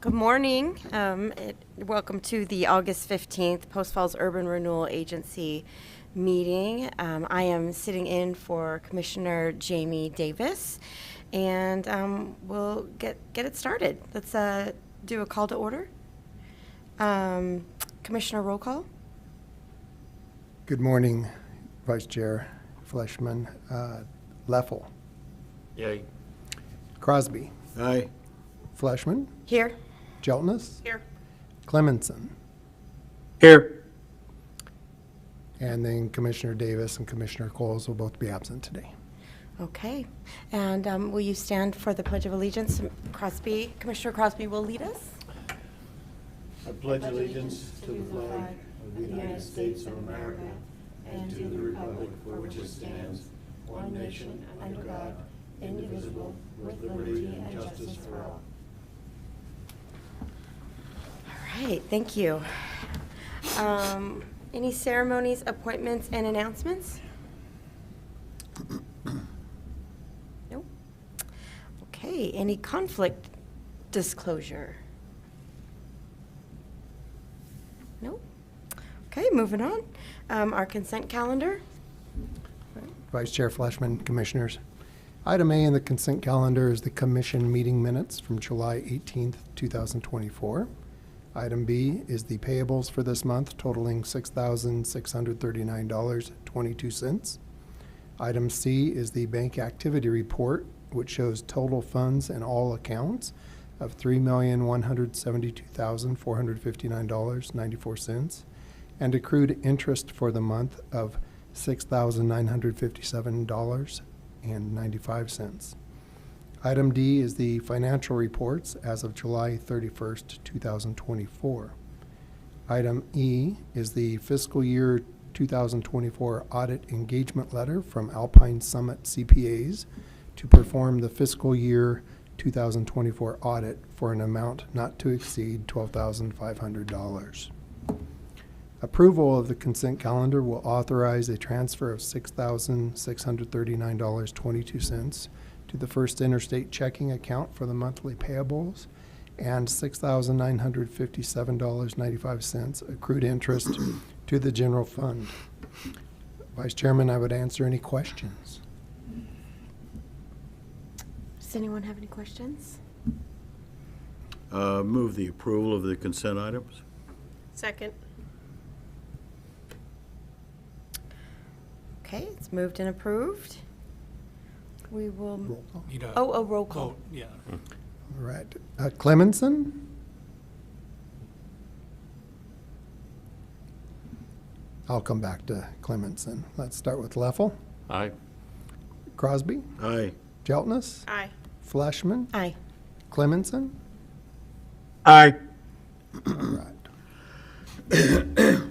Good morning. Welcome to the August 15th Post Falls Urban Renewal Agency meeting. I am sitting in for Commissioner Jamie Davis, and we'll get it started. Let's do a call to order. Commissioner, roll call. Good morning, Vice Chair Fleshman. Leffel. Yay. Crosby. Aye. Fleshman. Here. Hjeltness. Here. Clemenson. Here. And then Commissioner Davis and Commissioner Coles will both be absent today. Okay. And will you stand for the Pledge of Allegiance? Crosby, Commissioner Crosby will lead us. I pledge allegiance to the flag of the United States of America and to the republic for which it stands, one nation, under God, indivisible, with liberty and justice for all. All right, thank you. Any ceremonies, appointments, and announcements? Nope. Okay, any conflict disclosure? Nope. Okay, moving on. Our consent calendar. Vice Chair Fleshman, Commissioners. Item A in the consent calendar is the Commission meeting minutes from July 18th, 2024. Item B is the payables for this month totaling $6,639.22. Item C is the bank activity report, which shows total funds in all accounts of $3,172,459.94 and accrued interest for the month of $6,957.95. Item D is the financial reports as of July 31st, 2024. Item E is the fiscal year 2024 audit engagement letter from Alpine Summit CPAs to perform the fiscal year 2024 audit for an amount not to exceed $12,500. Approval of the consent calendar will authorize a transfer of $6,639.22 to the First Interstate checking account for the monthly payables and $6,957.95 accrued interest to the general fund. Vice Chairman, I would answer any questions. Does anyone have any questions? Move the approval of the consent items. Second. Okay, it's moved and approved. We will. Roll call. Need a Roll call. vote, yeah. All right. Clemenson? I'll come back to Clemenson. Let's start with Leffel. Aye. Crosby? Aye. Hjeltness? Aye. Fleshman? Aye. Clemenson? Aye. All right.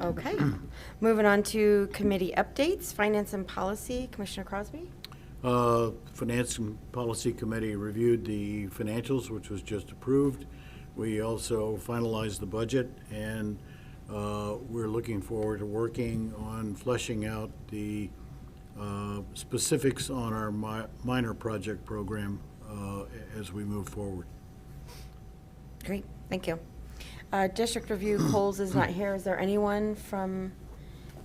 Okay. Moving on to committee updates, Finance and Policy, Commissioner Crosby. Finance and Policy Committee reviewed the financials, which was just approved. We also finalized the budget, and we're looking forward to working on fleshing out the specifics on our minor project program as we move forward. Great, thank you. District Review, Coles is not here. Is there anyone from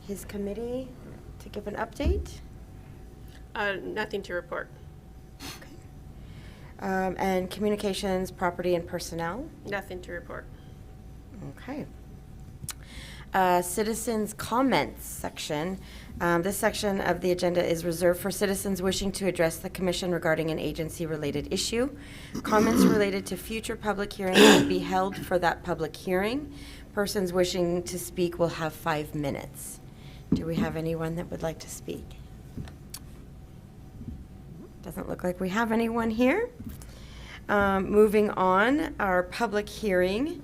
his committee to give an update? Nothing to report. Okay. And Communications, Property, and Personnel? Nothing to report. Okay. Citizens' comments section. This section of the agenda is reserved for citizens wishing to address the commission regarding an agency-related issue. Comments related to future public hearings will be held for that public hearing. Persons wishing to speak will have 5 minutes. Do we have anyone that would like to speak? Doesn't look like we have anyone here. Moving on, our public hearing.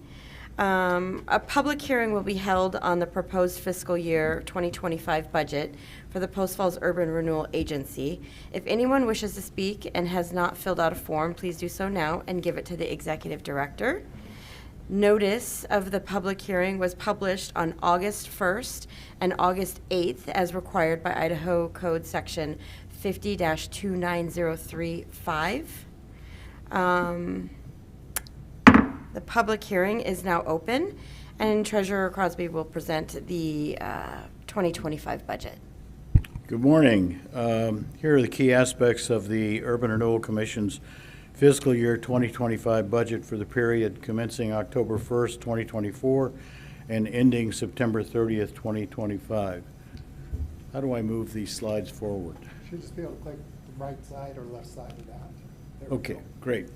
A public hearing will be held on the proposed fiscal year 2025 budget for the Post Falls Urban Renewal Agency. If anyone wishes to speak and has not filled out a form, please do so now and give it to the executive director. Notice of the public hearing was published on August 1st and August 8th as required by Idaho Code Section 50-29035. The The public hearing is now open, and Treasurer Crosby will present the 2025 budget. Good morning. Here are the key aspects of the Urban Renewal Commission's fiscal year 2025 budget for the period commencing October 1st, 2024 and ending September 30th, 2025. How do I move these slides forward? Should just be able to click the right side or left side of that. There we Okay, go. great.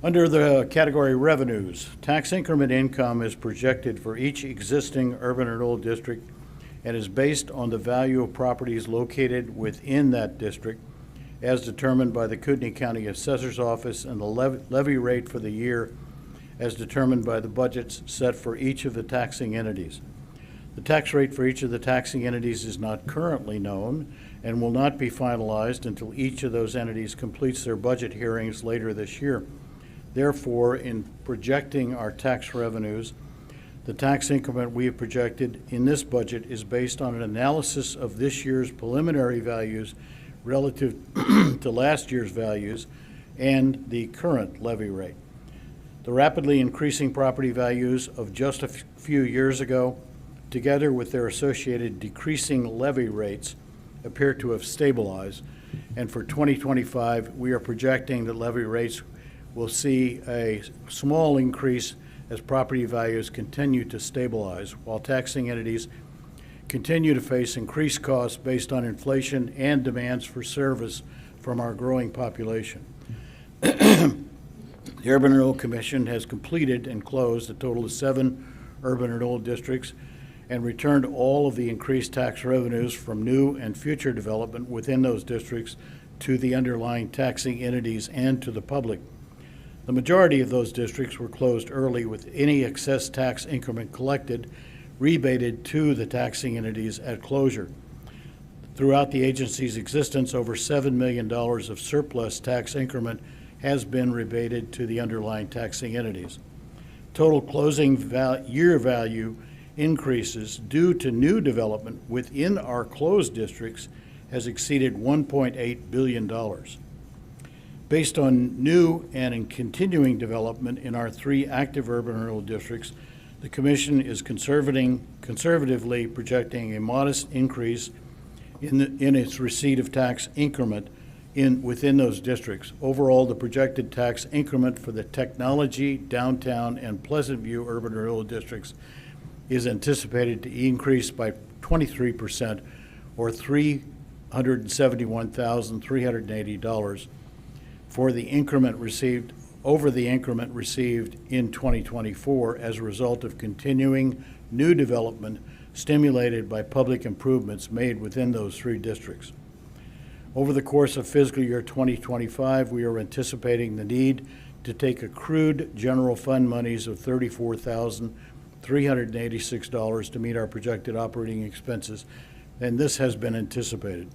Under the category revenues, tax increment income is projected for each existing urban renewal district and is based on the value of properties located within that district as determined by the Kootenai County Assessor's Office, and the levy rate for the year as determined by the budgets set for each of the taxing entities. The tax rate for each of the taxing entities is not currently known and will not be finalized until each of those entities completes their budget hearings later this year. Therefore, in projecting our tax revenues, the tax increment we have projected in this budget is based on an analysis of this year's preliminary values relative to last year's values and the current levy rate. The rapidly increasing property values of just a few years ago, together with their associated decreasing levy rates, appear to have stabilized. And for 2025, we are projecting that levy rates will see a small increase as property values continue to stabilize, while taxing entities continue to face increased costs based on inflation and demands for service from our growing population. The Urban Renewal Commission has completed and closed a total of 7 urban renewal districts and returned all of the increased tax revenues from new and future development within those districts to the underlying taxing entities and to the public. The majority of those districts were closed early, with any excess tax increment collected rebated to the taxing entities at closure. Throughout the agency's existence, over $7 million of surplus tax increment has been rebated to the underlying taxing entities. Total closing year value increases due to new development within our closed districts has exceeded $1.8 billion. Based on new and in continuing development in our 3 active urban renewal districts, the Commission is conservatively projecting a modest increase in its receipt of tax increment within those districts. Overall, the projected tax increment for the Technology, Downtown, and Pleasant View urban renewal districts is anticipated to increase by 23%, or $371,380 for the increment received over the increment received in 2024 as a result of continuing new development stimulated by public improvements made within those 3 districts. Over the course of fiscal year 2025, we are anticipating the need to take accrued general fund monies of $34,386 to meet our projected operating expenses, and this has been anticipated.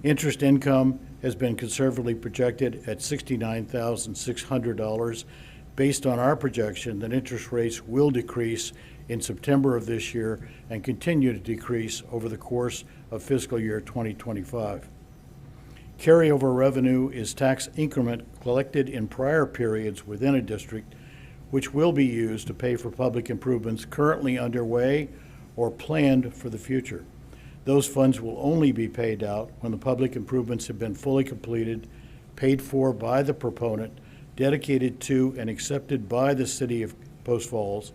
Interest income has been conservatively projected at $69,600 based on our projection that interest rates will decrease in September of this year and continue to decrease over the course of fiscal year 2025. Carryover revenue is tax increment collected in prior periods within a district, which will be used to pay for public improvements currently underway or planned for the future. Those funds will only be paid out when the public improvements have been fully completed, paid for by the proponent, dedicated to and accepted by the City of Post Falls,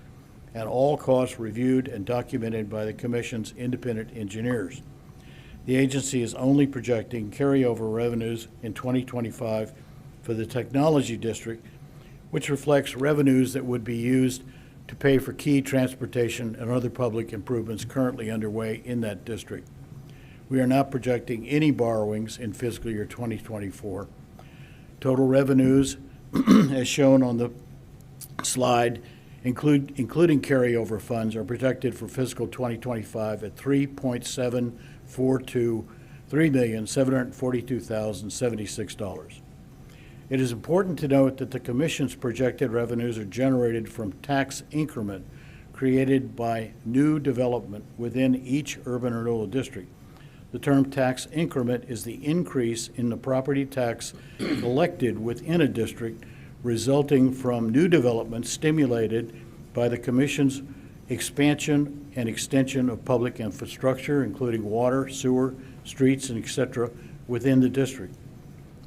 and all costs reviewed and documented by the Commission's independent engineers. The agency is only projecting carryover revenues in 2025 for the Technology District, which reflects revenues that would be used to pay for key transportation and other public improvements currently underway in that district. We are not projecting any borrowings in fiscal year 2024. Total revenues, as shown on the slide, including carryover funds, are projected for fiscal 2025 at $3.742,76. It is important to note that the Commission's projected revenues are generated from tax increment created by new development within each urban renewal district. The term tax increment is the increase in the property tax collected within a district resulting from new development stimulated by the Commission's expansion and extension of public infrastructure, including water, sewer, streets, and et cetera, within the district.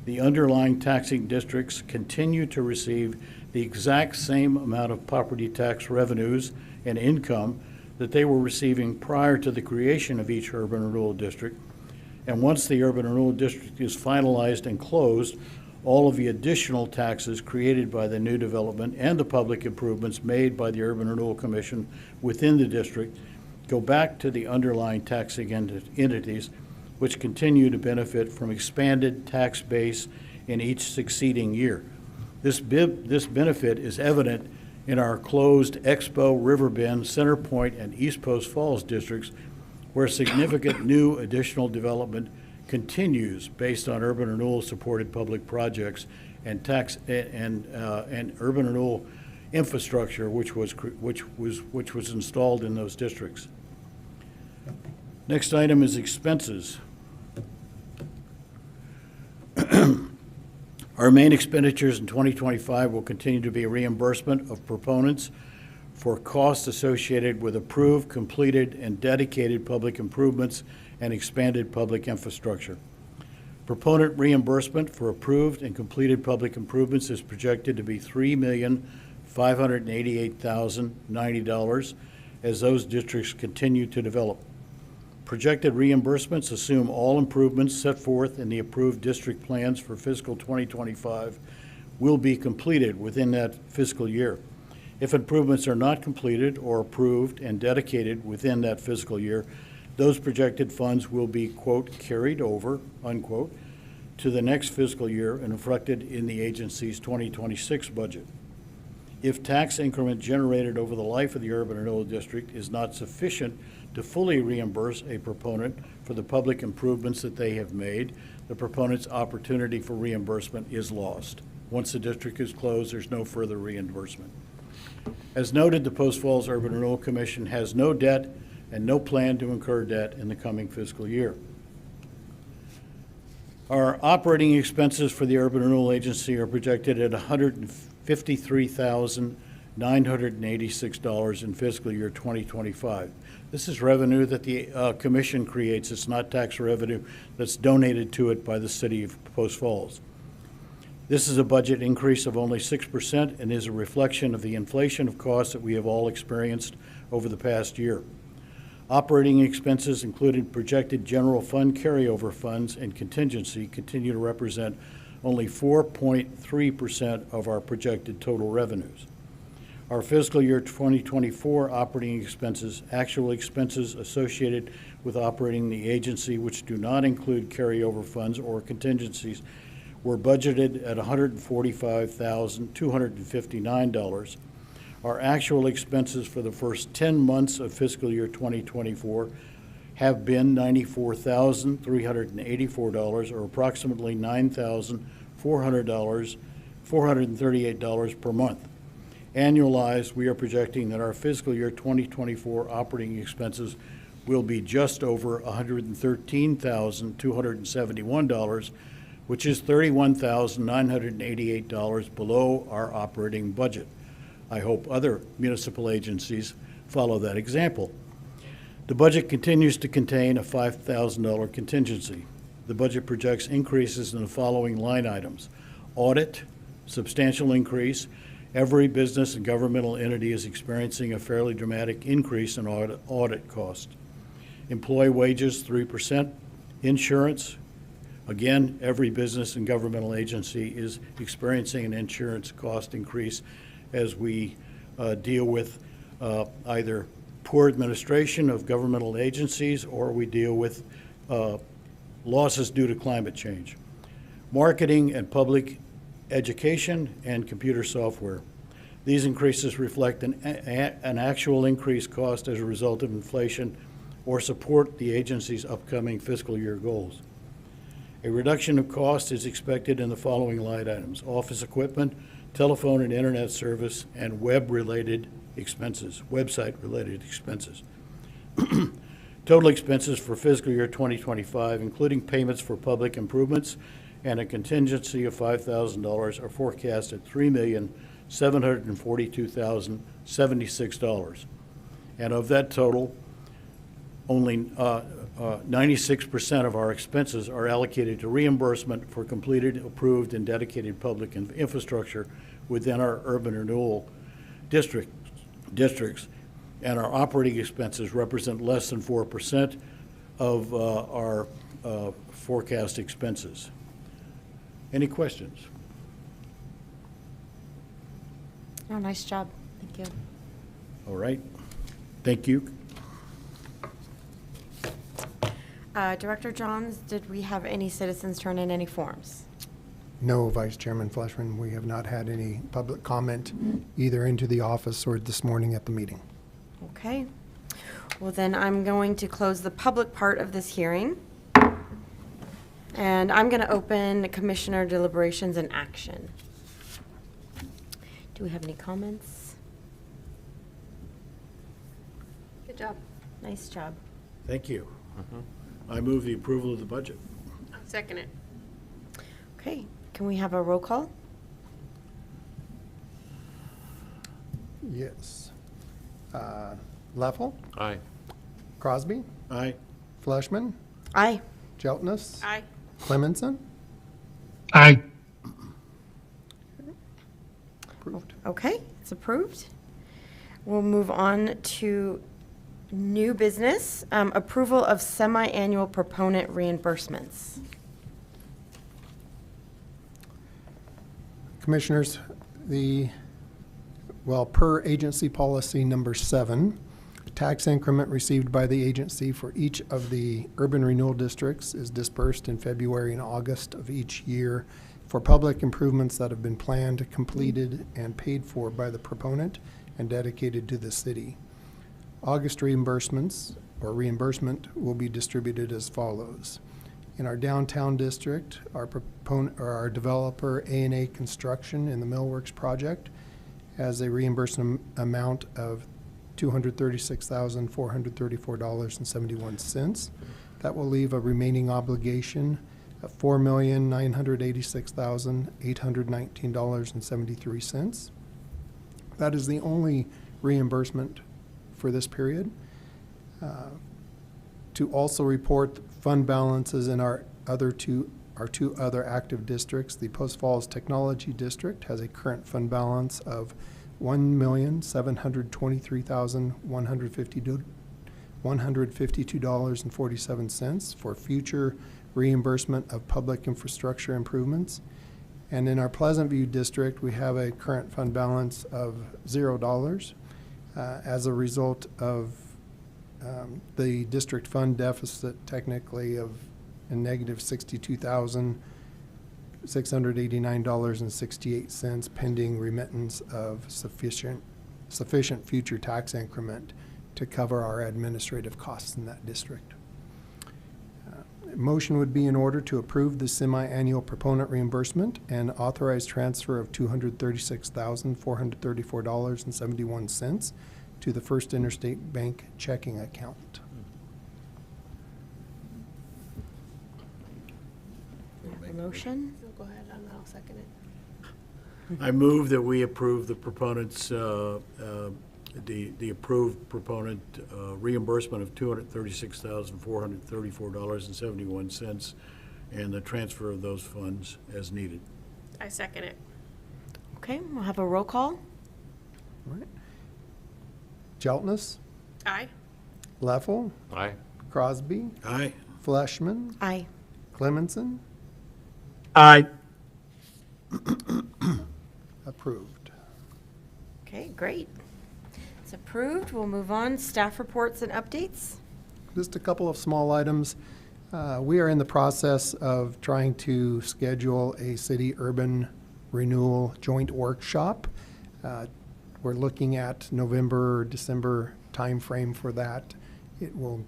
The underlying taxing districts continue to receive the exact same amount of property tax revenues and income that they were receiving prior to the creation of each urban renewal district. And once the urban renewal district is finalized and closed, all of the additional taxes created by the new development and the public improvements made by the Urban Renewal Commission within the district go back to the underlying taxing entities, which continue to benefit from expanded tax base in each succeeding year. This benefit is evident in our closed Expo, Riverbend, Center Point, and East Post Falls districts, where significant new additional development continues based on urban renewal supported public projects and urban renewal infrastructure which was installed in those districts. Next item is expenses. Our main expenditures in 2025 will continue to be reimbursement of proponents for costs associated with approved, completed, and dedicated public improvements and expanded public infrastructure. Proponent reimbursement for approved and completed public improvements is projected to be $3,588,090 as those districts continue to develop. Projected reimbursements assume all improvements set forth in the approved district plans for fiscal 2025 will be completed within that fiscal year. If improvements are not completed or approved and dedicated within that fiscal year, those projected funds will be, quote, carried over, unquote, to the next fiscal year and reflected in the agency's 2026 budget. If tax increment generated over the life of the urban renewal district is not sufficient to fully reimburse a proponent for the public improvements that they have made, the proponent's opportunity for reimbursement is lost. Once the district is closed, there's no further reimbursement. As noted, the Post Falls Urban Renewal Commission has no debt and no plan to incur debt in the coming fiscal year. Our operating expenses for the Urban Renewal Agency are projected at $153,986 in fiscal year 2025. This is revenue that the Commission creates. It's not tax revenue that's donated to it by the City of Post Falls. This is a budget increase of only 6% and is a reflection of the inflation of costs that we have all experienced over the past year. Operating expenses, including projected general fund carryover funds and contingency, continue to represent only 4.3% of our projected total revenues. Our fiscal year 2024 operating expenses, actual expenses associated with operating the agency which do not include carryover funds or contingencies, were budgeted at $145,259. Our actual expenses for the first 10 months of fiscal year 2024 have been $94,384, or approximately $9,438 per month. Annualized, we are projecting that our fiscal year 2024 operating expenses will be just over $113,271, which is $31,988 below our operating budget. I hope other municipal agencies follow that example. The budget continues to contain a $5,000 contingency. The budget projects increases in the following line items. Audit, substantial increase. Every business and governmental entity is experiencing a fairly dramatic increase in audit cost. Employee wages, 3%. Insurance, again, every business and governmental agency is experiencing an insurance cost increase as we deal with either poor administration of governmental agencies or we deal with losses due to climate change. Marketing and public education and computer software. These increases reflect an actual increased cost as a result of inflation or support the agency's upcoming fiscal year goals. A reduction of cost is expected in the following line items: office equipment, telephone and internet service, and web-related expenses, website-related expenses. Total expenses for fiscal year 2025, including payments for public improvements and a contingency of $5,000 are forecast at $3,742,076. And of that total, only 96% of our expenses are allocated to reimbursement for completed, approved, and dedicated public infrastructure within our urban renewal districts, and our operating expenses represent less than 4% of our forecast expenses. Any questions? Oh, nice job. Thank you. All right. Thank you. Director Johns, did we have any citizens turn in any forms? No, Vice Chairman Fleshman, we have not had any public comment either into the office or this morning at the meeting. Okay. Well, then I'm going to close the public part of this hearing. And I'm going to open Commissioner deliberations and action. Do we have any comments? Good job. Nice job. Thank you. I move the approval of the budget. Second it. Okay, can we have a roll call? Yes. Leffel, Aye. Crosby, Aye. Fleshman, Aye. Hjeltness, Aye. Clemenson. Aye. Approved. Okay, it's approved. We'll move on to new business, approval of semi-annual proponent reimbursements. Commissioners, per agency policy number 7, tax increment received by the agency for each of the urban renewal districts is dispersed in February and August of each year for public improvements that have been planned, completed, and paid for by the proponent and dedicated to the city. August reimbursements or reimbursement will be distributed as follows. In our downtown district, our developer A&A Construction in the Millworks project has a reimbursement amount of $236,434.71. That will leave a remaining obligation of $4,986,819.73. That is the only reimbursement for this period. To also report fund balances in our two other active districts, the Post Falls Technology District has a current fund balance of $1,723,152.47 for future reimbursement of public infrastructure improvements. And in our Pleasant View District, we have a current fund balance of $0 as a result of the district fund deficit technically of a negative $62,689.68 pending remittance of sufficient future tax increment to cover our administrative costs in that district. Motion would be in order to approve the semi-annual proponent reimbursement and authorize transfer of $236,434.71 to the First Interstate Bank checking account. A motion? So go ahead and I'll second it. I move that we approve the proponent's, the approved proponent reimbursement of $236,434.71 and the transfer of those funds as needed. I second it. Okay, we'll have a roll call. All right. Hjeltness, Aye. Leffel, Aye. Crosby, Aye. Fleshman, Aye. Clemenson. Aye. Approved. Okay, great. It's approved. We'll move on. Staff reports and updates. Just a couple of small items. We are in the process of trying to schedule a city urban renewal joint workshop. We're looking at November or December timeframe for that. It will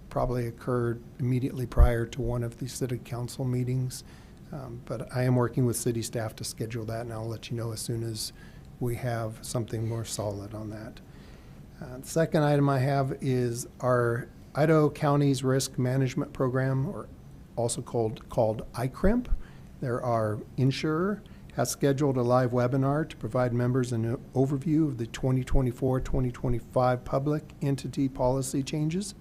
probably occur immediately prior to one of the city council meetings. But I am working with city staff to schedule that, and I'll let you know as soon as we have something more solid on that. The second item I have is our Idaho County's Risk Management Program, or also called ICRIMP, There are insurer has scheduled a live webinar to provide members an overview of the 2024-2025 public entity policy changes.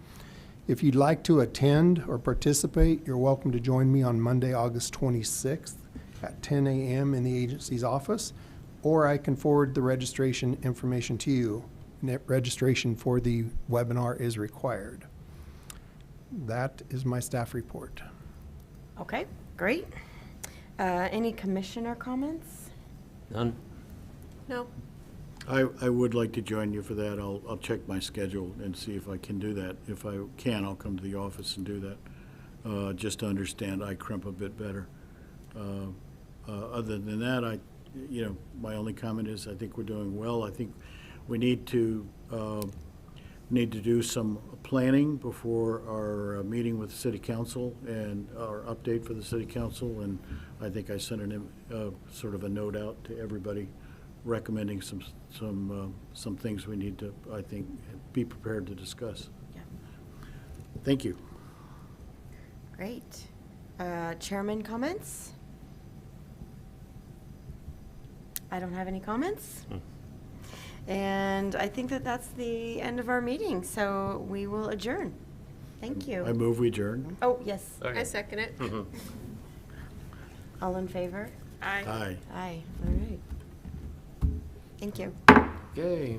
If you'd like to attend or participate, you're welcome to join me on Monday, August 26th at 10 a.m. in the agency's office, or I can forward the registration information to you. Registration for the webinar is required. That is my staff report. Okay, great. Any commissioner comments? None? No. I would like to join you for that. I'll check my schedule and see if I can do that. If I can, I'll come to the office and do that, just to understand ICRIMP a bit better. Other than that, my only comment is I think we're doing well. I think we need to do some planning before our meeting with the city council and our update for the city council. And I think I sent sort of a note out to everybody recommending some things we need to, I think, be prepared to discuss. Yeah. Thank you. Great. Chairman comments? I don't have any comments. And I think that that's the end of our meeting, so we will adjourn. Thank you. I move we adjourn. Oh, yes. I second it. All in favor? Aye. Aye. Aye. All right. Thank you. Okay.